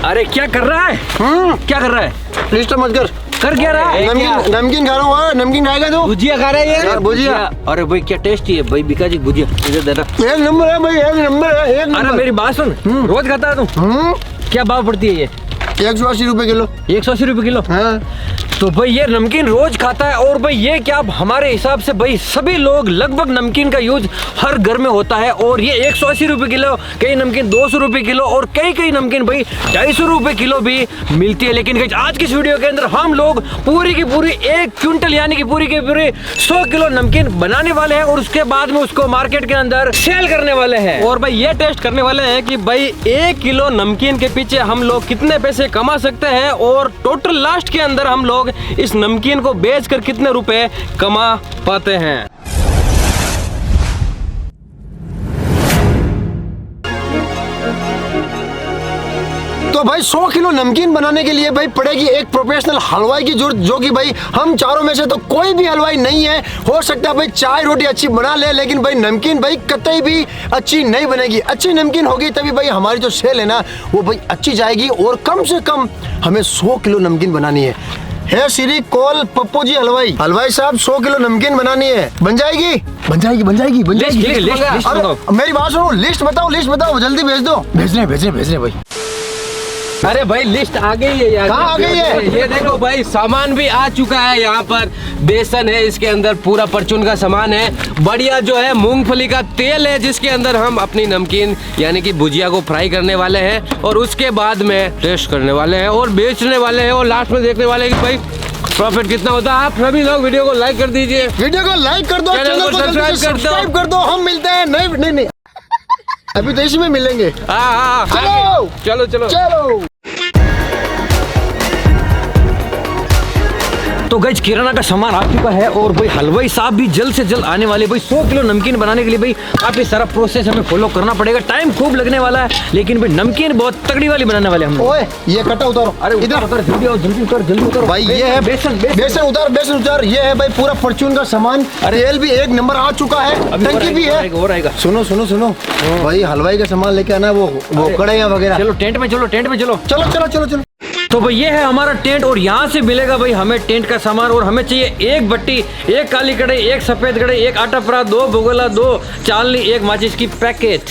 अरे क्या कर रहा है? क्या कर रहा है? लिस्ट मत कर क्या रहा है? नमकीन खा रहा हूँ। नमकीन खाएगा तू? भुजिया खा रहा है यार भुजिया। अरे भाई क्या टेस्टी है भाई बिका जी भुजिया। इधर देना। एक नंबर है भाई, एक नंबर है, एक नंबर। अरे मेरी बात सुन, रोज खाता है तू? क्या भाव पड़ती है ये? 180 रुपए किलो। 180 रुपए किलो? हाँ। तो भाई ये नमकीन रोज खाता है और भाई ये क्या हमारे हिसाब से भाई सभी लोग लगभग नमकीन का यूज हर घर में होता है और ये 180 रुपए किलो, कई नमकीन 200 रुपए किलो और कई नमकीन भाई 250 रुपए किलो भी मिलती है। लेकिन आज की इस वीडियो के अंदर हम लोग पूरी की पूरी 1 क्विंटल यानी कि पूरी की पूरी 100 किलो नमकीन बनाने वाले हैं और उसके बाद में उसको मार्केट के अंदर सेल करने वाले हैं। और भाई ये टेस्ट करने वाले हैं कि भाई 1 किलो नमकीन के पीछे हम लोग कितने पैसे कमा सकते हैं और टोटल लास्ट के अंदर हम लोग इस नमकीन को बेचकर कितने रुपए कमा पाते हैं। तो भाई 100 किलो नमकीन बनाने के लिए भाई पड़ेगी एक प्रोफेशनल हलवाई की जरूरत, जो कि भाई हम चारों में से तो कोई भी हलवाई नहीं है। हो सकता है भाई चाय रोटी अच्छी बना ले, लेकिन भाई नमकीन भाई कतई भी अच्छी नहीं बनेगी। अच्छी नमकीन होगी तभी भाई हमारी जो सेल है ना वो भाई अच्छी जाएगी और कम से कम हमें 100 किलो नमकीन बनानी है श्री कॉल पप्पू जी हलवाई साहब 100 किलो नमकीन बनानी है। बन जाएगी? अरे मेरी बात सुनो, लिस्ट बताओ जल्दी भेज दो। भेज रहे भाई। अरे भाई लिस्ट आ गई है यार। कहाँ आ गई है? ये देखो भाई सामान भी आ चुका है। यहाँ पर बेसन है, इसके अंदर पूरा परचून का सामान है, बढ़िया जो है मूंगफली का तेल है जिसके अंदर हम अपनी नमकीन यानी कि भुजिया को फ्राई करने वाले हैं और उसके बाद में टेस्ट करने वाले हैं और बेचने वाले हैं और लास्ट में देखने वाले हैं कि भाई प्रॉफिट कितना होता है। आप सभी लोग वीडियो को लाइक कर दीजिए, वीडियो को लाइक कर दो, चैनल को सब्सक्राइब कर दो। हम मिलते हैं नहीं अभी तो इसी में मिलेंगे। हाँ चलो। तो गाइस किराना का सामान आ चुका है और भाई हलवाई साहब भी जल्द से जल्द आने वाले। भाई 100 किलो नमकीन बनाने के लिए भाई काफी सारा प्रोसेस हमें फॉलो करना पड़ेगा, टाइम खूब लगने वाला है, लेकिन भाई नमकीन बहुत तगड़ी वाली बनाने वाले हम। ओए ये कटा उतारो। अरे इधर उतर, जल्दी उतर भाई। ये है बेसन उतार। ये है भाई पूरा फॉर्च्यून का सामान। तेल भी 1 नंबर आ चुका है, टंकी भी है। और आएगा। सुनो भाई हलवाई का सामान लेके आना, वो कढ़ाइयाँ वगैरह। चलो टेंट में चलो। तो भाई ये है हमारा टेंट और यहाँ से मिलेगा भाई हमें टेंट का सामान और हमें चाहिए 1 भट्टी, 1 काली कढ़ाई, 1 सफेद कढ़ाई, 1 आटा परा, 2 भगोला, 2 चालनी, 1 माचिस की पैकेट।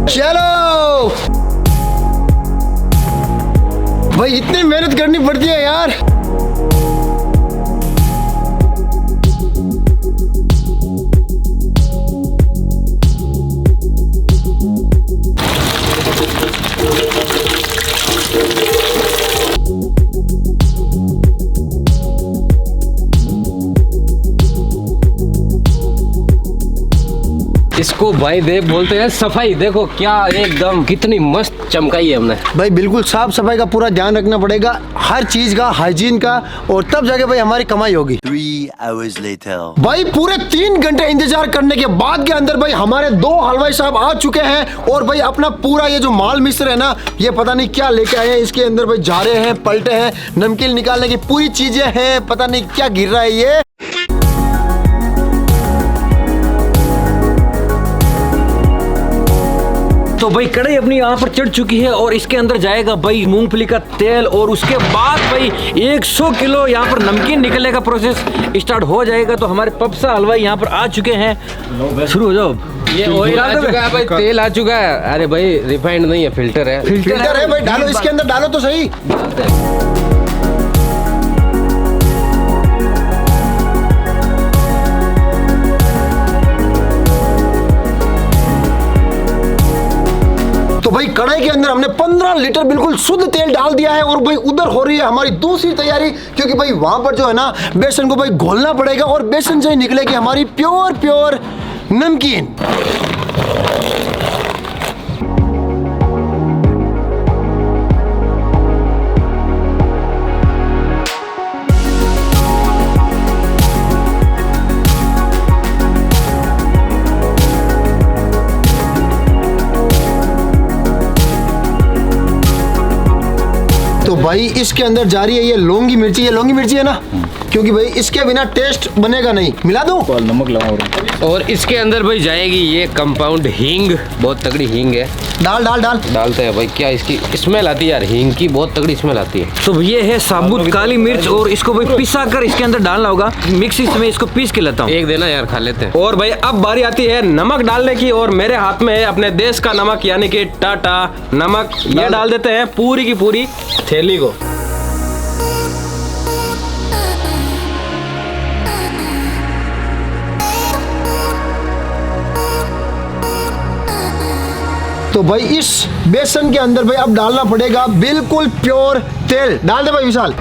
चलो भाई इतनी मेहनत करनी पड़ती है यार। इसको भाई बोलते हैं सफाई। देखो क्या एकदम कितनी मस्त चमकाई है हमने। भाई बिल्कुल साफ सफाई का पूरा ध्यान रखना पड़ेगा, हर चीज का, हाइजीन का, और तब जाके भाई हमारी कमाई होगी। 3 hours later. भाई पूरे 3 घंटे इंतजार करने के बाद के अंदर भाई हमारे 2 हलवाई साहब आ चुके हैं और भाई अपना पूरा ये जो माल मिश्र है ना, ये पता नहीं क्या लेके आए हैं। इसके अंदर भाई जा रहे हैं, पलटे हैं, नमकीन निकालने की पूरी चीजें हैं, पता नहीं क्या गिर रहा है ये। तो भाई कढ़ाई अपनी यहाँ पर चढ़ चुकी है और इसके अंदर जाएगा भाई मूंगफली का तेल और उसके बाद भाई 100 किलो यहाँ पर नमकीन निकलने का प्रोसेस स्टार्ट हो जाएगा। तो हमारे पप्सा हलवाई यहाँ पर आ चुके हैं, शुरू हो जाओ। ये ऑयल आ चुका है भाई, तेल आ चुका है। अरे भाई रिफाइंड नहीं है, फिल्टर है। फिल्टर है भाई, डालो इसके अंदर, डालो तो सही। तो भाई कढ़ाई के अंदर हमने 15 लीटर बिल्कुल शुद्ध तेल डाल दिया है और भाई उधर हो रही है हमारी दूसरी तैयारी, क्योंकि भाई वहां पर जो है ना बेसन को भाई घोलना पड़ेगा और बेसन से ही निकलेगी हमारी प्योर नमकीन। भाई इसके अंदर जा रही है ये लौंगी मिर्ची, ये लौंगी मिर्ची है ना, क्योंकि भाई इसके बिना टेस्ट बनेगा नहीं। मिला दूं? नमक लगाओ। और इसके अंदर भाई जाएगी ये कंपाउंड हींग, बहुत तगड़ी हींग है। डाल डाल डाल डालते हैं भाई, क्या इसकी स्मेल आती है यार, हींग की बहुत तगड़ी स्मेल आती है। तो ये है साबुत काली मिर्च और इसको भाई पिसा कर इसके अंदर डालना होगा। मिक्सी से मैं इसको पीस के लेता हूँ। एक देना यार, खा लेते हैं। और भाई अब बारी आती है नमक डालने की, और मेरे हाथ में है अपने देश का नमक यानी कि टाटा नमक। ये डाल देते हैं पूरी की पूरी थैली को। तो भाई इस बेसन के अंदर भाई अब डालना पड़ेगा बिल्कुल प्योर तेल। डाल दे भाई विशाल।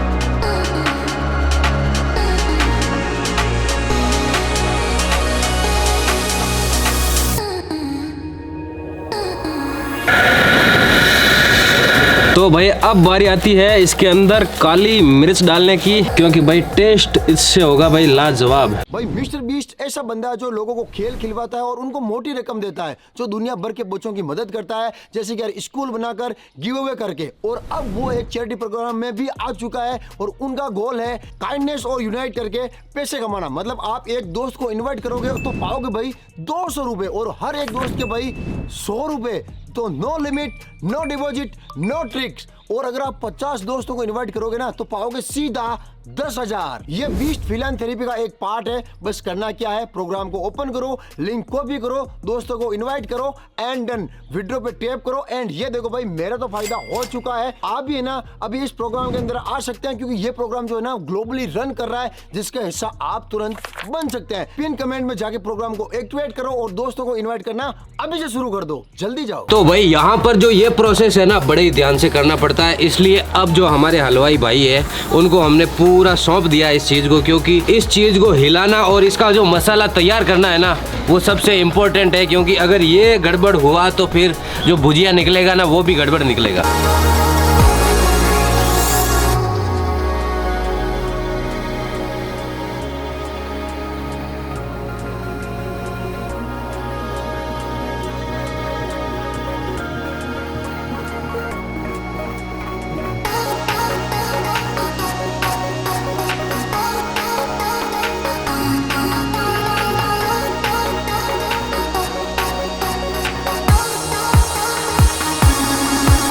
तो भाई अब बारी आती है इसके अंदर काली मिर्च डालने की, क्योंकि भाई टेस्ट इससे होगा भाई लाजवाब। भाई मिस्टर बीस्ट ऐसा बंदा है जो लोगों को खेल खिलवाता है और उनको मोटी रकम देता है, जो दुनिया भर के बच्चों की मदद करता है, जैसे कि यार स्कूल बनाकर गिव अवे करके। और अब वो एक चैरिटी प्रोग्राम में भी आ चुका है और उनका गोल है काइंडनेस और यूनाइट करके पैसे कमाना। मतलब आप एक दोस्त को इन्वाइट करोगे तो पाओगे भाई 200 रुपए, और हर एक दोस्त के भाई 100 रुपए। तो no limit, no deposit, no tricks. और अगर आप 50 दोस्तों को इनवाइट करोगे ना तो पाओगे सीधा 10,000। ये बीस्ट फिलैंथेरेपी का एक पार्ट है। बस करना क्या है, प्रोग्राम को ओपन करो, लिंक कॉपी करो, दोस्तों को इनवाइट करो एंड डन। विड्रॉ पे टैप करो एंड ये देखो भाई मेरा तो फायदा हो चुका है। आप भी है ना अभी इस प्रोग्राम के अंदर आ सकते हैं, क्योंकि ये प्रोग्राम जो है ना ग्लोबली रन कर रहा है, जिसका हिस्सा आप तुरंत बन सकते हैं। पिन कमेंट में जाके प्रोग्राम को एक्टिवेट करो और दोस्तों को इन्वाइट करना अभी से शुरू कर दो, जल्दी जाओ। तो भाई यहाँ पर जो ये प्रोसेस है ना बड़े ही ध्यान से करना पड़ता है, इसलिए अब जो हमारे हलवाई भाई है उनको हमने पूरा सौंप दिया इस चीज को, क्योंकि इस चीज को हिलाना और इसका जो मसाला तैयार करना है ना वो सबसे इम्पोर्टेंट है। क्योंकि अगर ये गड़बड़ हुआ तो फिर जो भुजिया निकलेगा ना वो भी गड़बड़ निकलेगा।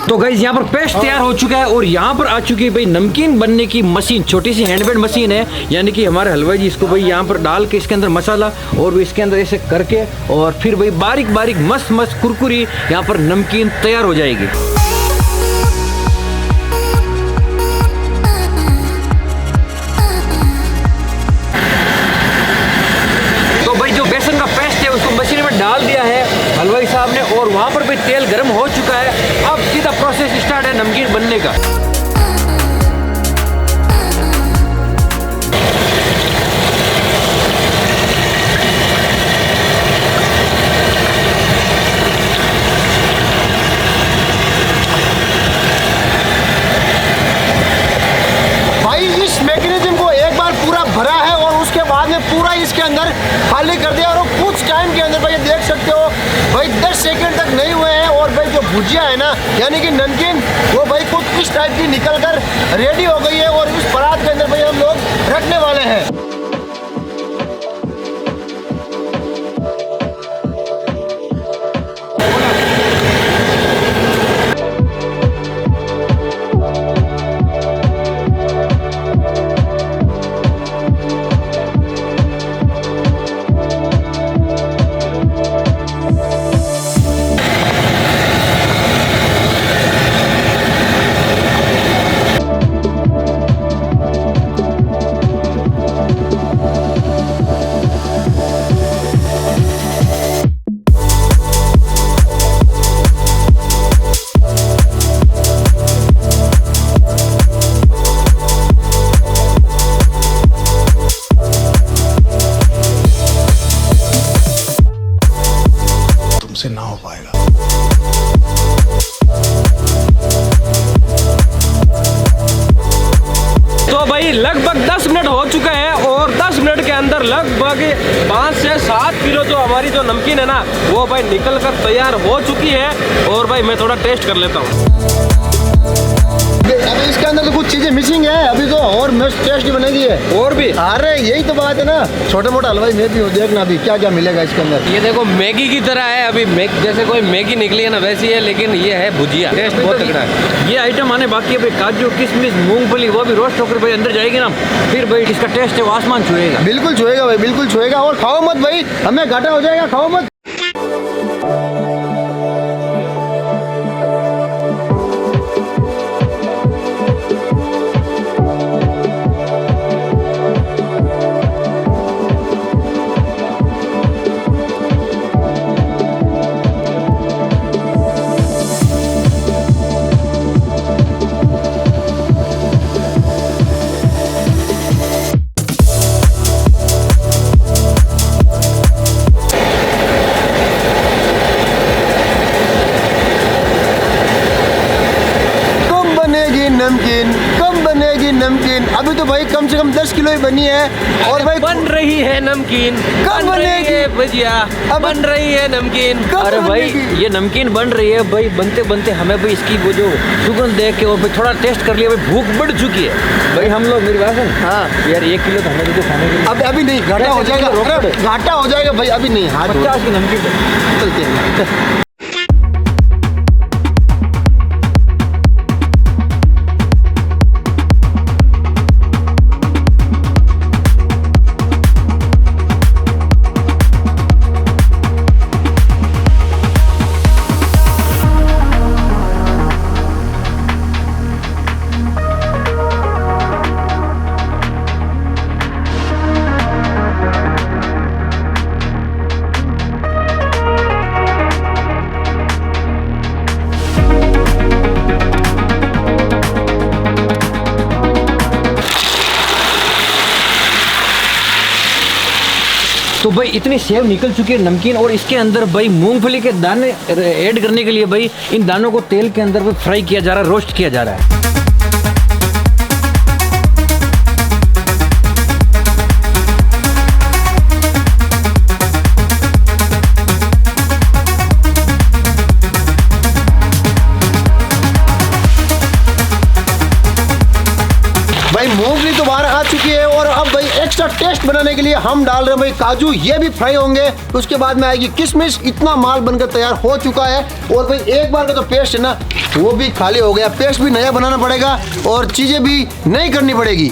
तो गाइस यहाँ पर पेस्ट तैयार हो चुका है और यहाँ पर आ चुकी है भाई नमकीन बनने की मशीन। छोटी सी हैंडमेड मशीन है, यानी कि हमारे हलवाई जी इसको भाई यहाँ पर डाल के इसके अंदर मसाला और इसके अंदर ऐसे करके और फिर भाई बारीक बारीक मस्त मस्त कुरकुरी यहाँ पर नमकीन तैयार हो जाएगी। तो भाई जो बेसन का पेस्ट है उसको मशीन में डाल दिया है हलवाई साहब ने और वहाँ पर भी तेल गर्म हो चुका है। अब सीधा प्रोसेस स्टार्ट है नमकीन बनने का। भाई इस मैकेनिज्म को एक बार पूरा भरा है और उसके बाद में पूरा इसके अंदर खाली कर दिया, और कुछ टाइम के अंदर भाई देख सकते हो भाई 10 सेकंड तक नहीं हुए हैं और भाई जो भुजिया है ना यानी कि नमकीन वो भाई कुछ इस टाइप की निकल कर रेडी हो गई है और इस परात के अंदर भाई हम लोग रखने वाले हैं। से ना हो पाएगा। तो भाई लगभग 10 मिनट हो चुका है और 10 मिनट के अंदर लगभग 5 से 7 किलो जो हमारी जो नमकीन है ना वो भाई निकल कर तैयार हो चुकी है। और भाई मैं थोड़ा टेस्ट कर लेता हूँ। अभी इसके अंदर तो कुछ चीजें मिसिंग है, अभी तो और मस्त टेस्ट बनेगी है। और भी अरे यही तो बात है ना, छोटा मोटा हलवाई मैं भी हूँ, देखना अभी क्या क्या मिलेगा इसके अंदर। ये देखो मैगी की तरह है, अभी जैसे कोई मैगी निकली है ना वैसी है, लेकिन ये है भुजिया, टेस्ट बहुत तगड़ा है। ये आइटम आने बाकी है भाई, काजू किशमिश मूंगफली वो भी रोस्ट होकर भाई अंदर जाएगी ना, फिर भाई इसका टेस्ट है वो आसमान छुएगा। बिल्कुल छुएगा भाई, बिल्कुल छुएगा। और खाओ मत भाई, हमें घाटा हो जाएगा, खाओ मत। नमकीन कब बनेगी नमकीन? अभी तो भाई कम से कम 10 किलो ही बनी है। और भाई बन रही है नमकीन, कब बन रही बनेगी? है भुजिया, बन रही है नमकीन। कब अरे भाई बनेगी? ये नमकीन बन रही है भाई, बनते बनते हमें भाई इसकी वो जो सुगंध देख के और भाई थोड़ा टेस्ट कर लिया भाई, भूख बढ़ चुकी है भाई। हम लोग मेरी बात है, हाँ यार 1 किलो तो हमें तो खाने के लिए। अब अभी नहीं, घाटा हो जाएगा, अरे घाटा हो जाएगा भाई, अभी नहीं। हाथ 50 की नमकीन चलते हैं। तो भाई इतनी सेव निकल चुकी है नमकीन, और इसके अंदर भाई मूंगफली के दाने ऐड करने के लिए भाई इन दानों को तेल के अंदर भाई फ्राई किया जा रहा है, रोस्ट किया जा रहा है। भाई मूंगफली तो बाहर आ चुकी है, और अब भाई एक्स्ट्रा टेस्ट बनाने के लिए हम डाल रहे हैं भाई काजू, ये भी फ्राई होंगे। उसके बाद में आएगी किशमिश। इतना माल बनकर तैयार हो चुका है। और भाई एक बार का तो पेस्ट है ना वो भी खाली हो गया, पेस्ट भी नया बनाना पड़ेगा और चीजें भी नई करनी पड़ेगी।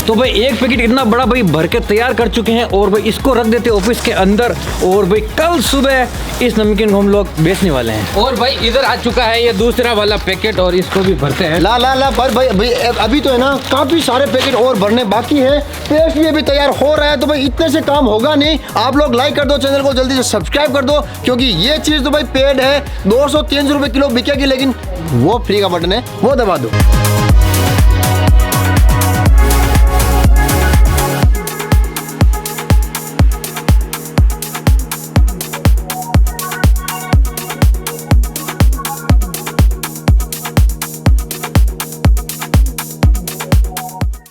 तो भाई एक पैकेट इतना बड़ा भाई भर के तैयार कर चुके हैं, और भाई इसको रख देते हैं ऑफिस के अंदर, और भाई कल सुबह इस नमकीन को हम लोग बेचने वाले हैं। और भाई इधर आ चुका है ये दूसरा वाला पैकेट, और इसको भी भरते हैं। ला ला ला पर भाई अभी तो है ना काफी सारे पैकेट और भरने बाकी है। पेस्ट भी अभी तैयार हो रहा है, तो भाई इतने से काम होगा नहीं। आप लोग लाइक कर दो, चैनल को जल्दी से सब्सक्राइब कर दो, क्योंकि ये चीज तो भाई पेड है, 200-300 रुपए किलो बिकेगी, लेकिन वो फ्री का बटन है, वो दबा दो।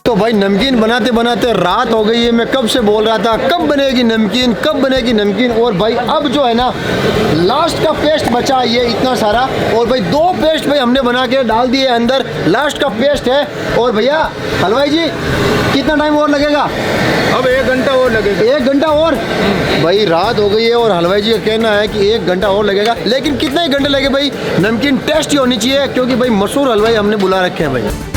तो तो भाई नमकीन बनाते बनाते रात हो गई है। मैं कब से बोल रहा था कब बनेगी नमकीन, कब बनेगी नमकीन। और भाई अब जो है ना लास्ट का पेस्ट बचा है ये इतना सारा। और भाई 2 पेस्ट भाई हमने बना के डाल दिए अंदर, लास्ट का पेस्ट है। और भैया हलवाई जी कितना टाइम और लगेगा? अब 1 घंटा और लगेगा। 1 घंटा और? भाई रात हो गई है और हलवाई जी का कहना है कि 1 घंटा और लगेगा। लेकिन कितने घंटे लगे भाई, नमकीन टेस्टी होनी चाहिए क्योंकि भाई मशहूर हलवाई हमने बुला रखे हैं भाई।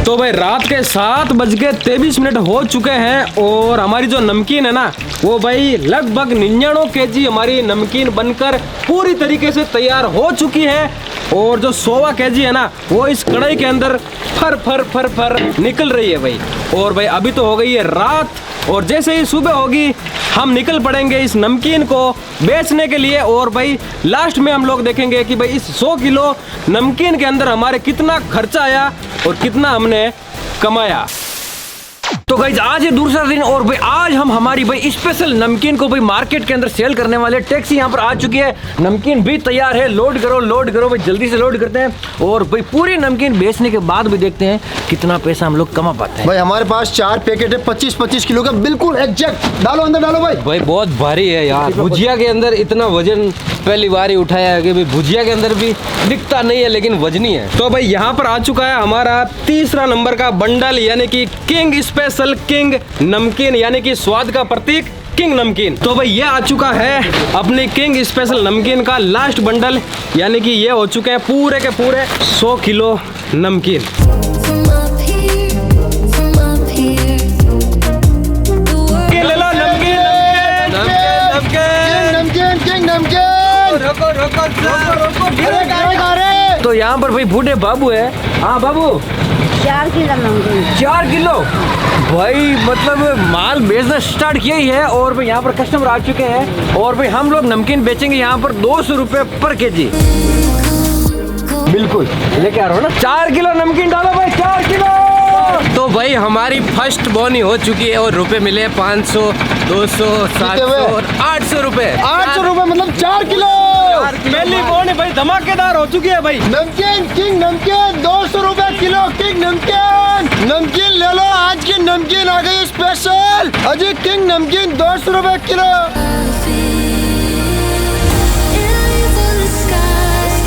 तो भाई रात के 7:23 हो चुके हैं और हमारी जो नमकीन है ना वो भाई लगभग 99 kg हमारी नमकीन बनकर पूरी तरीके से तैयार हो चुकी है। और जो 100 kg है ना वो इस कढ़ाई के अंदर फर फर फर फर निकल रही है भाई। और भाई अभी तो हो गई है रात और जैसे ही सुबह होगी हम निकल पड़ेंगे इस नमकीन को बेचने के लिए। और भाई लास्ट में हम लोग देखेंगे कि भाई इस 100 किलो नमकीन के अंदर हमारे कितना खर्चा आया और कितना हमने कमाया। तो गाइज आज है दूसरा दिन और भाई आज हम हमारी भाई स्पेशल नमकीन को भाई मार्केट के अंदर सेल करने वाले। टैक्सी यहाँ पर आ चुकी है, नमकीन भी तैयार है। लोड करो भाई, जल्दी से लोड करते हैं और भाई पूरी नमकीन बेचने के बाद भी देखते हैं कितना पैसा हम लोग कमा पाते हैं। भाई हमारे पास 4 पैकेट है 25-25 किलो का, बिल्कुल एग्जैक्ट। डालो अंदर डालो भाई। भाई बहुत भारी है यार, भुजिया के अंदर इतना वजन पहली बार ही उठाया है कि भाई भुजिया के अंदर भी दिखता नहीं है लेकिन वजनी है। तो भाई यहाँ पर आ चुका है हमारा तीसरा नंबर का बंडल यानी कि किंग स्पेशल किंग नमकीन यानी कि स्वाद का प्रतीक किंग नमकीन। तो भाई ये आ चुका है अपनी किंग स्पेशल नमकीन का लास्ट बंडल यानी कि ये हो चुके हैं पूरे के पूरे 100 किलो नमकीन। ले लो नमकीन तो यहाँ पर भाई बूढ़े बाबू है। हाँ बाबू 4 किलो नमकीन। 4 किलो भाई, मतलब माल बेचना स्टार्ट किया ही है। और भाई यहाँ पर कस्टमर आ चुके हैं और भाई हम लोग नमकीन बेचेंगे यहाँ पर 200 रुपए पर केजी। बिल्कुल लेके आ रहा हूँ ना। 4 किलो नमकीन डालो भाई, 4 किलो। तो भाई हमारी फर्स्ट बोनी हो चुकी है और रुपए मिले 500, 200, 700 और 800 रुपए। 800 रुपए मतलब 4 किलो। पहली बोनी भाई धमाकेदार हो चुकी है भाई। नमकीन किंग नमकीन 200 रुपए किलो। किंग नमकीन नमकीन ले लो, आज की नमकीन आ गई स्पेशल। अजी किंग नमकीन 200 रुपए किलो।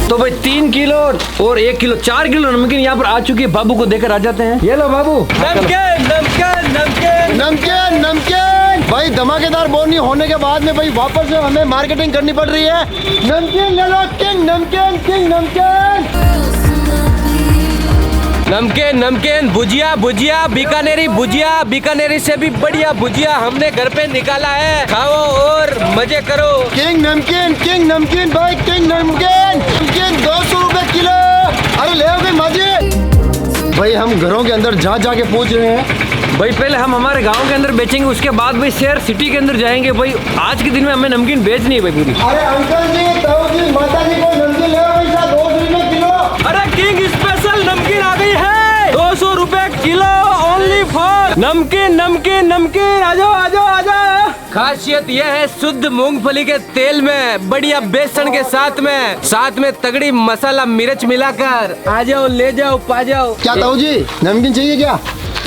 तो भाई 3 किलो और 1 किलो 4 किलो नमकीन यहाँ पर आ चुकी है। बाबू को देकर आ जाते हैं। ये लो बाबू नमकीन नमकीन नमकीन नमकीन नमकीन भाई धमाकेदार बोनी होने के बाद में भाई वापस से हमें मार्केटिंग करनी पड़ रही है। नमकीन ले लो किंग नमकीन, किंग नमकीन। नमकीन नमकीन भुजिया भुजिया बीकानेरी भुजिया, बीकानेरी से भी बढ़िया भुजिया हमने घर पे निकाला है, खाओ और मजे करो। किंग नमकीन भाई, किंग नमकीन 200 रुपए किलो। अरे ले आओ भाई माजी। भाई हम घरों के अंदर जा जाके पूछ रहे हैं। भाई पहले हम हमारे गांव के अंदर बेचेंगे, उसके बाद भाई शहर सिटी के अंदर जाएंगे। भाई आज के दिन में हमें नमकीन बेचनी है भाई पूरी। अरे अंकल जी, ताऊ जी, माता जी को नमकीन ले आओ भाई, 200 रुपए किलो। अरे किंग स्पेशल नमकीन आ गई है 200 रुपए किलो ओनली फॉर नमकीन नमकीन नमकीन। आ जाओ आ जाओ आ जाओ। खासियत यह है शुद्ध मूंगफली के तेल में बढ़िया बेसन के साथ में तगड़ी मसाला मिर्च मिलाकर। आ जाओ ले जाओ पा जाओ। क्या ताऊ जी नमकीन चाहिए क्या?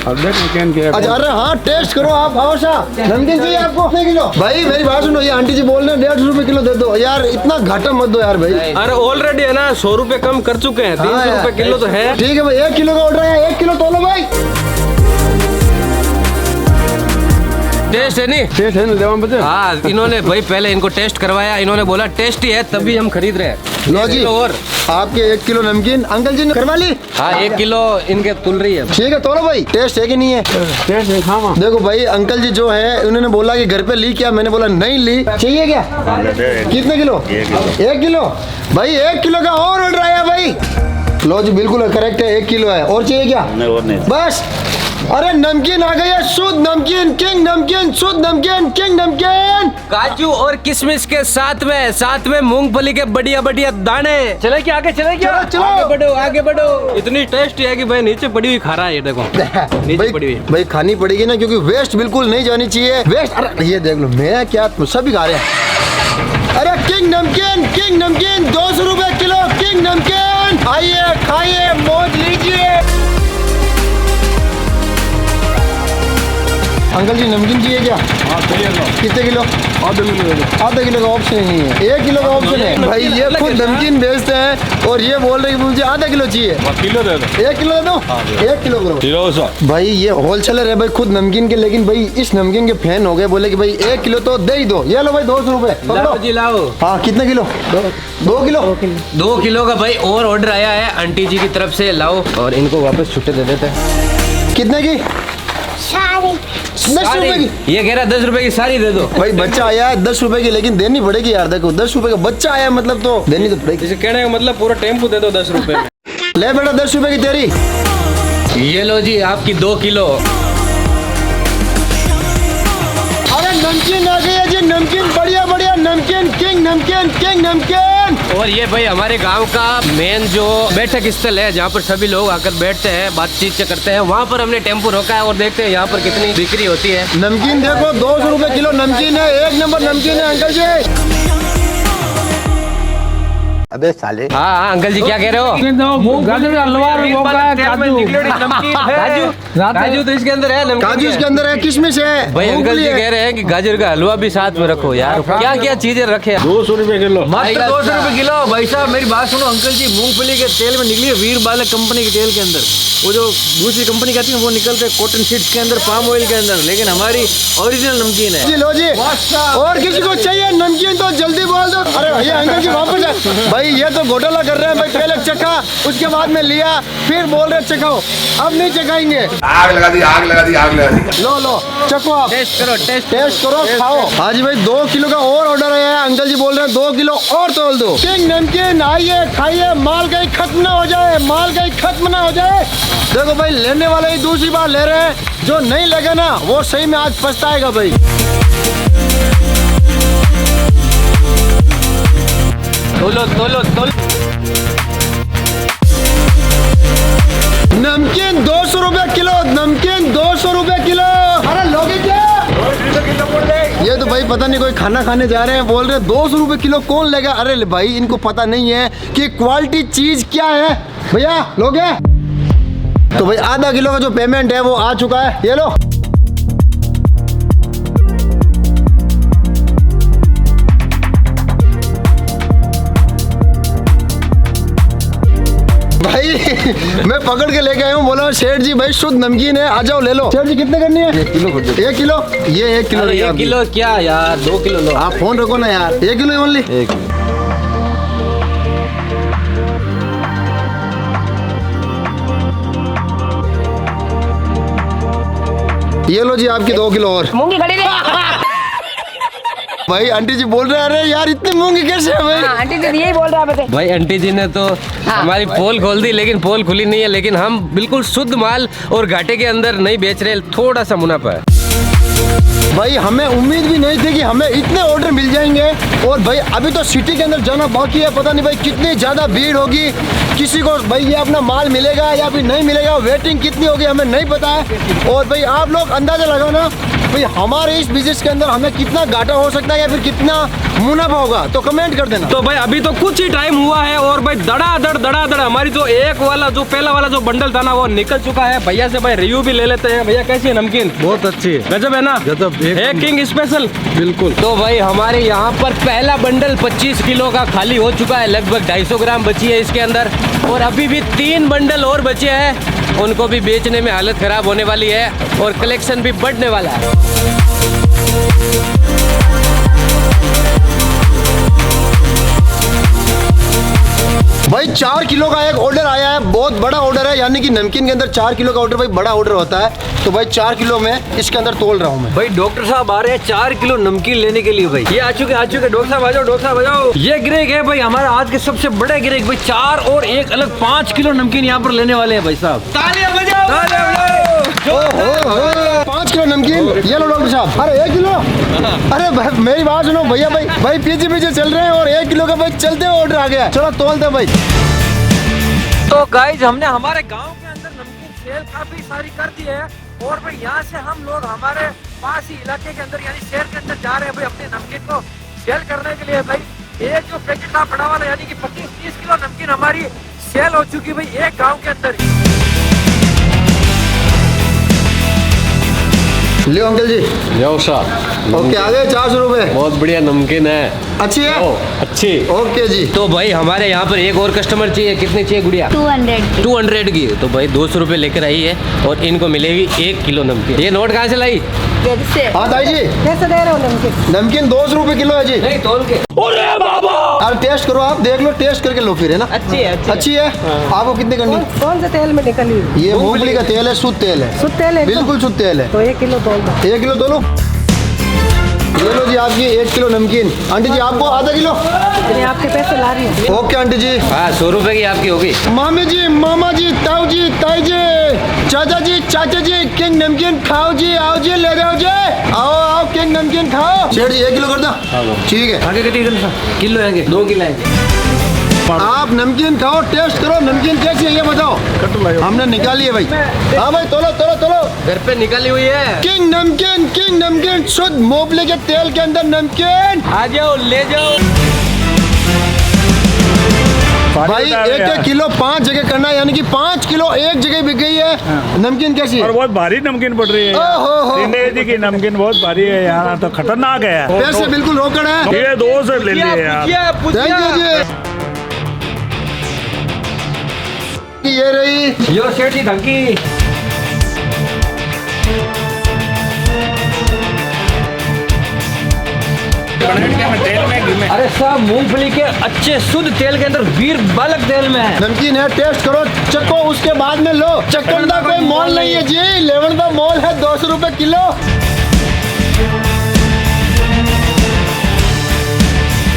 अच्छा अरे हाँ टेस्ट करो आप। आओ सा नमकीन चाहिए आपको? कितने किलो? भाई मेरी बात सुनो, ये आंटी जी बोल रहे हैं 150 रुपए किलो दे दो यार, इतना घाटा मत दो यार भाई। अरे ऑलरेडी है ना 100 रुपए कम कर चुके हैं, 300 रुपए किलो तो है। ठीक है भाई, 1 किलो का ऑर्डर है, 1 किलो तोलो भाई। टेस्ट है नहीं? टेस्ट है ना? हाँ इन्होंने भाई पहले इनको टेस्ट करवाया, इन्होंने बोला टेस्टी है तभी हम खरीद रहे हैं। लो जी और आपके 1 किलो नमकीन अंकल जी ने करवा ली। हाँ 1 किलो इनके तुल रही है। ठीक है तोलो भाई। टेस्ट है कि नहीं है? टेस्ट है खावा। देखो भाई अंकल जी जो है उन्होंने बोला कि घर पे ली क्या, मैंने बोला नहीं ली। चाहिए क्या? कितने किलो? 1 किलो भाई, 1 किलो का और ऑर्डर आया भाई। लो जी बिल्कुल करेक्ट है, 1 किलो है। और चाहिए क्या? नहीं और नहीं। बस। अरे नमकीन आ गई है, शुद्ध नमकीन, किंग नमकीन, शुद्ध नमकीन, किंग नमकीन। काजू और किशमिश के साथ में मूंगफली के बढ़िया बढ़िया दाने। चले क्या आगे, चले क्या? चलो आगे बढ़ो। इतनी टेस्टी है कि भाई नीचे पड़ी हुई खा रहा है। ये देखो नीचे पड़ी हुई। भाई खानी पड़ेगी ना, क्योंकि वेस्ट बिल्कुल नहीं जानी चाहिए। वेस्ट, अरे ये देख लो, मैं क्या सभी खा रहे हैं। अरे किंग नमकीन 200 रुपए किलो किंग नमकीन। आइए खाइए मौज लीजिए। अंकल जी नमकीन चाहिए क्या? हाँ चाहिए तो कितने किलो? आधा किलो दे दो। आधा किलो का ऑप्शन ही नहीं है, 1 किलो का ऑप्शन है। भाई ये खुद नमकीन बेचते हैं और ये बोल रहे हैं कि मुझे आधा किलो चाहिए। किलो दे दो। 1 किलो दे दो। 1 किलो करो। किलो सौ। भाई ये होलसेलर है भाई खुद नमकीन के, लेकिन भाई इस नमकीन के फैन हो गए, बोले कि भाई 1 किलो तो दे ही दो। ये लो भाई 200 रुपए लाओ जी लाओ। हाँ कितने किलो? 2 किलो। 2 किलो का भाई और ऑर्डर आया है आंटी जी की तरफ से, लाओ और इनको वापस छुट्टे दे देते हैं। कितने की? सारी 10 रुपए की। ये कह रहा 10 रुपए की सारी दे दो। भाई बच्चा आया है 10 रुपए की, लेकिन देनी पड़ेगी यार। देखो 10 रुपए का बच्चा आया है, मतलब तो देनी तो पड़ेगी। जैसे कहने का मतलब पूरा टेम्पू दे दो 10 रुपए में। ले बेटा 10 रुपए की तेरी। ये लो जी आपकी 2 किलो। अरे नमकीन आ गई है जी, नमकीन बढ़िया बढ़िया नमकीन, किंग नमकीन। और ये भाई हमारे गांव का मेन जो बैठक स्थल है जहाँ पर सभी लोग आकर बैठते हैं, बातचीत करते हैं, वहाँ पर हमने टेम्पो रोका है और देखते हैं यहाँ पर कितनी बिक्री होती है। नमकीन देखो 200 रुपए किलो नमकीन है, 1 नंबर नमकीन है अंकल जी। अबे साले। हाँ अंकल जी क्या कह रहे हो? गाजर का हलवा काजू तो इसके अंदर है, नमकीन काजू है। इसके अंदर है, किशमिश है। भाई अंकल मूंगफली जी है। कह रहे हैं कि गाजर का हलवा भी साथ में रखो यार, क्या क्या चीजें रखे हैं। 200 रुपए किलो। मात्र 200 रुपए किलो। भाई साहब मेरी बात सुनो अंकल जी, मूंगफली के तेल में निकली है वीर बालक कंपनी के तेल के अंदर, वो जो दूसरी कंपनी कहती है वो निकलते हैं कॉटन सीड्स के अंदर, पाम ऑयल के अंदर, लेकिन हमारी ओरिजिनल नमकीन है। जी लो जी। और किसी को चाहिए नमकीन तो जल्दी बोल दो। अरे भैया अंकल जी वापस आ। भाई ये तो घोटाला कर रहे हैं भाई, पहले चखा उसके बाद में लिया फिर बोल रहे चखाओ, अब नहीं चखाएंगे। आग लगा दी। लो चखो आप, टेस्ट करो टेस्ट। टेस्ट करो खाओ। हाँ जी भाई 2 किलो का और ऑर्डर आया है, अंकल जी बोल रहे हैं 2 किलो और तोल दो। किंग नमकीन आइए खाइए, माल कहीं खत्म ना हो जाए, माल कहीं खत्म ना हो जाए। देखो भाई लेने वाले ही दूसरी बार ले रहे हैं, जो नहीं लगे ना वो सही में आज पछताएगा भाई। तोलो। नमकीन 200 रुपए किलो, नमकीन 200 रुपए किलो। अरे लोगे क्या? ये तो भाई पता नहीं कोई खाना खाने जा रहे हैं, बोल रहे हैं 200 रुपए किलो कौन लेगा। अरे भाई इनको पता नहीं है कि क्वालिटी चीज क्या है। भैया लोगे? तो भाई आधा किलो का जो पेमेंट है वो आ चुका है, ये लो। भाई मैं पकड़ के लेके आया हूँ, बोला सेठ जी भाई शुद्ध नमकीन है, आ जाओ ले लो। सेठ जी कितने करनी है? 1 किलो। 1 किलो? ये 1 किलो। 1 किलो क्या यार, 2 किलो लो। आप फोन रखो ना यार। 1 किलो ओनली। 1 किलो। ये लो जी आपकी 2 किलो और। मूंगी खड़ी रे। भाई आंटी जी बोल रहे हैं अरे यार इतनी मूंगी कैसे है भाई? आंटी तो यही बोल रहा है। भाई आंटी जी ने तो हमारी पोल खोल दी, लेकिन पोल खुली नहीं है, लेकिन हम बिल्कुल शुद्ध माल और घाटे के अंदर नहीं बेच रहे, थोड़ा सा मुनाफा है। भाई हमें उम्मीद भी नहीं थी कि हमें इतने ऑर्डर मिल जाएंगे। और भाई अभी तो सिटी के अंदर जाना बाकी है, पता नहीं भाई कितनी ज्यादा भीड़ होगी, किसी को भाई ये अपना माल मिलेगा या फिर नहीं मिलेगा, वेटिंग कितनी होगी हमें नहीं पता है। और भाई आप लोग अंदाजा लगाओ ना भाई हमारे इस बिजनेस के अंदर हमें कितना घाटा हो सकता है या फिर कितना मुनाफा होगा, तो कमेंट कर देना। तो भाई अभी तो कुछ ही टाइम हुआ है और भाई धड़ाधड़ हमारी जो पहला वाला जो बंडल था ना वो निकल चुका है। भैया से भाई रिव्यू भी ले लेते हैं। भैया कैसी है नमकीन? बहुत अच्छी है। गजब है ना? गजब, एक किंग स्पेशल। बिल्कुल। तो भाई हमारे यहाँ पर पहला बंडल 25 किलो का खाली हो चुका है, लगभग 250 ग्राम बची है इसके अंदर, और अभी भी 3 बंडल और बचे हैं, उनको भी बेचने में हालत खराब होने वाली है और कलेक्शन भी बढ़ने वाला है। भाई 4 किलो का एक ऑर्डर आया है, बहुत बड़ा ऑर्डर है, यानी कि नमकीन के अंदर 4 किलो का ऑर्डर भाई बड़ा ऑर्डर होता है। तो भाई 4 किलो में इसके अंदर तोल रहा हूँ मैं। भाई डॉक्टर साहब आ रहे हैं 4 किलो नमकीन लेने के लिए। भाई ये आ चुके डॉक्टर साहब आ जाओ, डॉक्टर साहब आ जाओ। ये गिरेक है भाई हमारा आज के सबसे बड़े गिरेक भाई, 4 और 1 अलग 5 किलो नमकीन यहाँ पर लेने वाले हैं भाई साहब। तालियां बजाओ, तालियां बजाओ। 5 किलो नमकीन ये लो डॉक्टर साहब। अरे 1 किलो? अरे भाई मेरी बात सुनो भैया, भाई पीछे चल रहे हैं और 1 किलो का भाई चलते हुए ऑर्डर आ गया, चलो तोलते भाई। तो गाइज हमने हमारे गांव के अंदर नमकीन सेल काफी सारी कर दी है और भाई यहाँ से हम लोग हमारे पास ही इलाके के अंदर यानी शहर के अंदर जा रहे हैं भाई अपने नमकीन को सेल करने के लिए भाई एक जो पैकेट था बड़ा वाला यानी कि 25-30 किलो नमकीन हमारी सेल हो चुकी भाई एक गांव के अंदर ही। लियो अंकल जी। यो शाह, ओके आ गए 400 रुपए। बहुत बढ़िया नमकीन है। अच्छी है। ओ, अच्छी। ओके जी। तो भाई हमारे यहाँ पर एक और कस्टमर चाहिए। कितनी चाहिए गुड़िया? 200 200 की। तो भाई 200 रुपये लेकर आई है और इनको मिलेगी 1 किलो नमकीन। ये नोट कहाँ से लाई? कैसे हाँ ताई जी, कैसे दे रहे हो नमकीन? नमकीन 200 रुपए किलो है जी। नहीं तोल के। अब टेस्ट करो, आप देख लो, टेस्ट करके लो फिर, है ना? अच्छी है अच्छी है। आपको कितनी करनी? कौन से तेल में निकली? ये मूंगफली का तेल है, शुद्ध तेल है। शुद्ध तेल है एकदम? बिल्कुल शुद्ध तेल है। तो 1 किलो तोल दो। 1 किलो तोलो। ये लो जी आपकी 1 किलो नमकीन। आंटी जी आपको आधा किलो। मैं आपके पैसे ला रही हूँ। ओके आंटी जी। हाँ 100 रुपये की आपकी होगी। मामी जी, मामा जी, ताऊ जी, ताई जी, चाचा जी, चाचा जी, किंग नमकीन खाओ जी, आओ जी, ले जाओ जी, आओ आओ किंग नमकीन खाओ। शेठ जी 1 किलो कर दो। ठीक है। आगे कितनी किलो आएंगे? 2 किलो आएंगे। आप नमकीन खाओ, टेस्ट करो, नमकीन कैसी है ये बताओ। हमने निकाली है भाई। हाँ भाई तोलो तोलो तोलो। घर पे निकाली हुई है। किंग नमकीन शुद्ध मूंगफली के तेल के अंदर नमकीन। आ जाओ ले जाओ। भाई 1-1 किलो 5 जगह करना है, यानी कि 5 किलो एक जगह बिक गई है। नमकीन कैसी और है? बहुत भारी नमकीन पड़ रही है। ओहो हो। जी की नमकीन बहुत भारी है यहाँ, तो खतरनाक है। पैसे बिल्कुल रोकड़ है। ये 2 से ले लिए यार। थैंक यू जी। ये रही। यो सेठ जी धमकी। अरे सब मूंगफली के अच्छे शुद्ध तेल के अंदर वीर बालक तेल में है। नमकीन है, टेस्ट करो, चखो, उसके बाद में लो। चक्कर का कोई मोल नहीं है जी, लेवन का मोल है 200 रुपए किलो।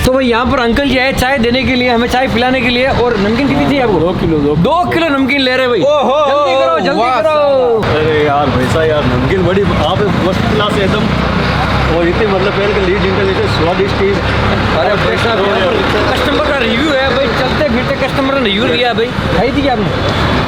तो भाई यहाँ पर अंकल जी आए चाय देने के लिए, हमें चाय पिलाने के लिए। और नमकीन कितनी चाहिए आपको? 2 किलो नमकीन ले रहे भाई। जल्दी करो जल्दी करो। अरे यार भैसा यार, नमकीन बड़ी आप फर्स्ट क्लास है एकदम, और इतनी मतलब पहले के लीड इंटेलिजेंट स्वादिष्ट चीज। अरे भाई साहब कस्टमर का रिव्यू है भाई, चलते फिरते कस्टमर ने रिव्यू दिया भाई। खाई थी क्या आपने?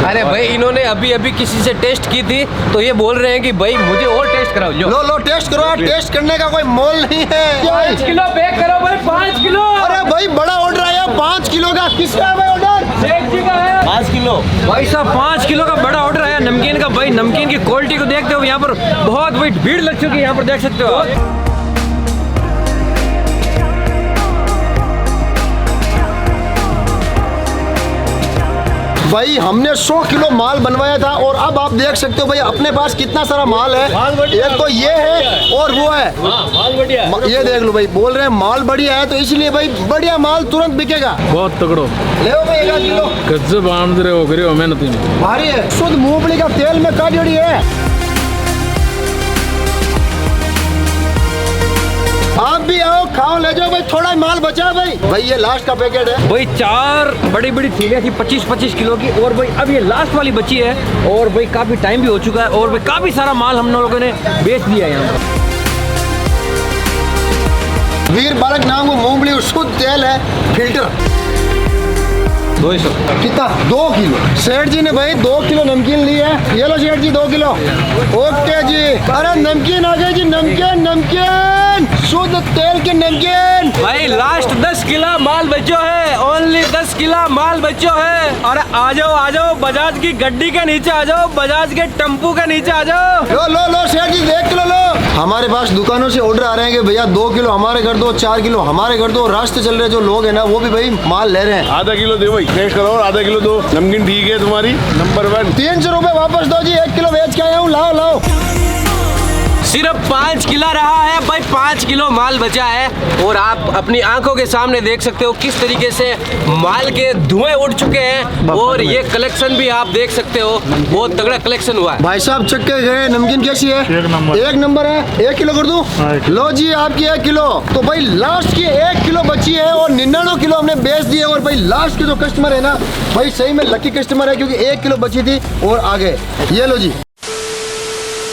अरे भाई इन्होंने अभी अभी किसी से टेस्ट की थी तो ये बोल रहे हैं कि भाई मुझे और टेस्ट कराओ। लो लो टेस्ट करो यार, टेस्ट करने का कोई मोल नहीं है। 5 किलो पैक करो भाई, 5 किलो। अरे भाई बड़ा ऑर्डर आया 5 किलो का। किसका है भाई ऑर्डर? सेठ जी का है। 5 किलो भाई साहब 5 किलो का बड़ा ऑर्डर आया नमकीन का। भाई नमकीन की क्वालिटी को देखते हो, यहाँ पर बहुत भाई भीड़ लग चुकी है, यहाँ पर देख सकते हो आप। भाई हमने 100 किलो माल बनवाया था और अब आप देख सकते हो भाई अपने पास कितना सारा माल है। एक तो ये है और वो है। माल बढ़िया। ये देख लो भाई, बोल रहे हैं माल बढ़िया है, तो इसलिए भाई बढ़िया माल तुरंत बिकेगा। बहुत तगड़ो, ले भाई 1 किलो। गजब आमद रहे हो करे हो मेहनत में। भारी है, शुद्ध मूंगफली का तेल में काटी है। आप भी आओ, खाओ, ले जाओ भाई, थोड़ा माल बचा है भाई। भाई ये लास्ट का पैकेट है। भाई 4 बड़ी बड़ी थैलियाँ थी 25-25 किलो की, और भाई अब ये लास्ट वाली बची है। और भाई काफी टाइम भी हो चुका है, और भाई काफी सारा माल हम लोगों ने बेच दिया है यहाँ पर। वीर बालक नाम को मूंगफली शुद्ध तेल है, फिल्टर। 200 कितना? 2 किलो। सेठ जी ने भाई 2 किलो नमकीन ली है। ये लो सेठ जी 2 किलो। ओके जी। अरे नमकीन आ गई जी, नमकीन नमकीन शुद्ध तेल की नमकीन। भाई लास्ट 10 किलो माल बचो है, ओनली 10 किलो माल बचो है। और आ जाओ बजाज की गड्डी के नीचे आ जाओ, बजाज के टेम्पू के नीचे आ जाओ। लो लो लो सेठ जी 1 किलो लो। हमारे पास दुकानों से ऑर्डर आ रहे हैं कि भैया 2 किलो हमारे कर दो, 4 किलो हमारे कर दो। रास्ते चल रहे जो लोग हैं ना, वो भी भाई माल ले रहे हैं। आधा किलो दे भाई, टेस्ट करो और आधा किलो दो। नमकीन ठीक है तुम्हारी, नंबर 1। 300 रुपए वापस दो जी, 1 किलो बेच के आया हूँ, लाओ लाओ। सिर्फ 5 किलो रहा है भाई, 5 किलो माल बचा है। और आप अपनी आंखों के सामने देख सकते हो किस तरीके से माल के धुएं उड़ चुके हैं। और ये कलेक्शन भी आप देख सकते हो, बहुत तगड़ा कलेक्शन हुआ है। भाई साहब चक्के गए, नमकीन कैसी है? 1 नंबर। 1 नंबर है। 1 किलो कर दूं? लो जी आपकी 1 किलो। तो भाई लास्ट की 1 किलो बची है और 99 किलो हमने बेच दिए। और भाई लास्ट के जो कस्टमर है ना, भाई सही में लकी कस्टमर है, क्योंकि 1 किलो बची थी और आ गए। ये लो जी।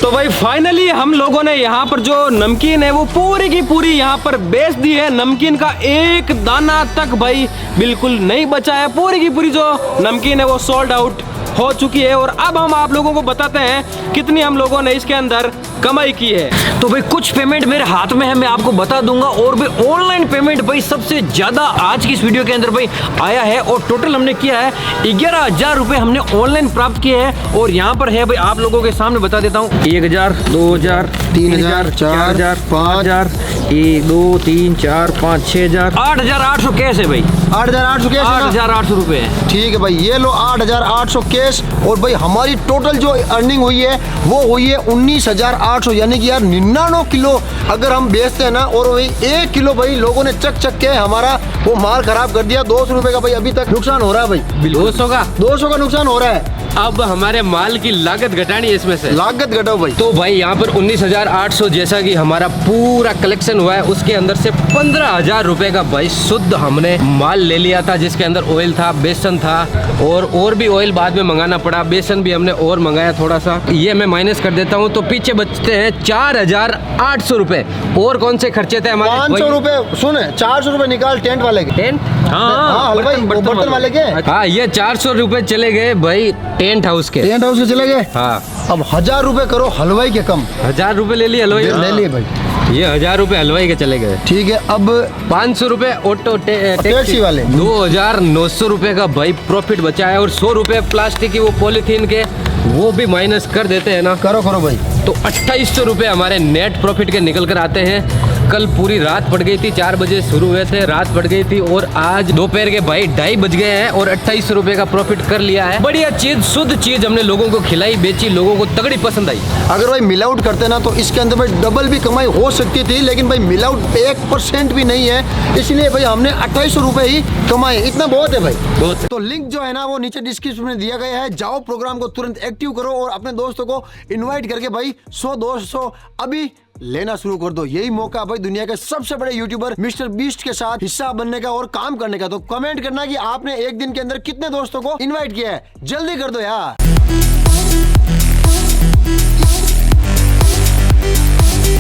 तो भाई फाइनली हम लोगों ने यहाँ पर जो नमकीन है वो पूरी की पूरी यहाँ पर बेच दी है। नमकीन का एक दाना तक भाई बिल्कुल नहीं बचा है। पूरी की पूरी जो नमकीन है वो सोल्ड आउट हो चुकी है। और अब हम आप लोगों को बताते हैं कितनी हम लोगों ने इसके अंदर कमाई की है। तो भाई कुछ पेमेंट मेरे हाथ में है, मैं आपको बता दूंगा। और भाई ऑनलाइन पेमेंट भाई सबसे ज्यादा आज की इस वीडियो के अंदर भाई आया है और टोटल हमने किया है 11,000 रुपए हमने ऑनलाइन प्राप्त किए हैं। और यहाँ पर है भाई आप लोगों के सामने बता देता हूँ 1,000, 2,000, 3,000, 4,000, 5,000, 1, 2, 3, 4, 5, 6,000, 8,800 कैश है भाई, 8,800 कैश है ना? 8,800 रुपए है। ठीक है भाई, ये लो 8,800 कैश। और भाई हमारी टोटल जो अर्निंग हुई है वो हुई है 19,800, यानी कि यार 99 किलो अगर हम बेचते हैं ना, और वही 1 किलो भाई लोगों ने चक के हमारा वो माल खराब कर दिया। 200 रुपए का भाई अभी तक नुकसान हो रहा है भाई, 200 का 200 का नुकसान हो रहा है। अब हमारे माल की लागत घटानी है इसमें से। लागत घटाओ भाई। तो भाई यहाँ पर 19,800 जैसा कि हमारा पूरा कलेक्शन हुआ है, उसके अंदर से 15,000 रुपए का भाई शुद्ध हमने माल ले लिया था, जिसके अंदर ऑयल था, बेसन था और भी ऑयल बाद में मंगाना पड़ा, बेसन भी हमने और मंगाया थोड़ा सा। ये मैं माइनस कर देता हूँ तो पीछे बचते हैं 4,800 रुपए। और कौन से खर्चे थे हमारे? 500 रुपए सुने, 400 रुपए निकाल टेंट वाले के। टेंट? हाँ हलवाई बर्तन वाले के। हाँ, ये 400 रुपए चले गए भाई टेंट हाउस के। टेंट हाउस से चले गए। हाँ, अब 1,000 रुपए करो हलवाई के कम। 1,000 रुपए ले लिए हलवाई? ले लिए भाई। ये 1,000 रुपए हलवाई के चले गए। ठीक है, अब 500 रुपए ऑटो टैक्सी वाले। 2,900 रुपए का भाई प्रॉफिट बचा है। और 100 रुपए प्लास्टिक की वो पॉलीथीन के वो भी माइनस कर देते हैं ना। करो भाई। तो 2,800 रुपए हमारे नेट प्रॉफिट के निकल कर आते हैं। कल पूरी रात पड़ गई थी, 4 बजे शुरू हुए थे, रात पड़ गई थी और आज दोपहर के भाई 2:30 बज गए हैं और 2,800 रुपए का प्रॉफिट कर लिया है। बढ़िया चीज, शुद्ध चीज हमने लोगों को खिलाई, बेची, लोगों को तगड़ी पसंद आई। अगर भाई मिल आउट करते ना तो इसके अंदर भाई डबल भी कमाई हो सकती थी, लेकिन भाई मिल आउट 1% भी नहीं है, इसलिए भाई हमने 2,800 रुपए ही कमाए। इतना बहुत है भाई, बहुत। तो लिंक जो है ना वो नीचे डिस्क्रिप्शन में दिया गया है, जाओ प्रोग्राम को तुरंत एक्टिव करो और अपने दोस्तों को इन्वाइट करके भाई 100-200 अभी लेना शुरू कर दो। यही मौका भाई दुनिया के सबसे बड़े यूट्यूबर मिस्टर बीस्ट के साथ हिस्सा बनने का और काम करने का। तो कमेंट करना कि आपने एक दिन के अंदर कितने दोस्तों को इनवाइट किया है, जल्दी कर दो यार।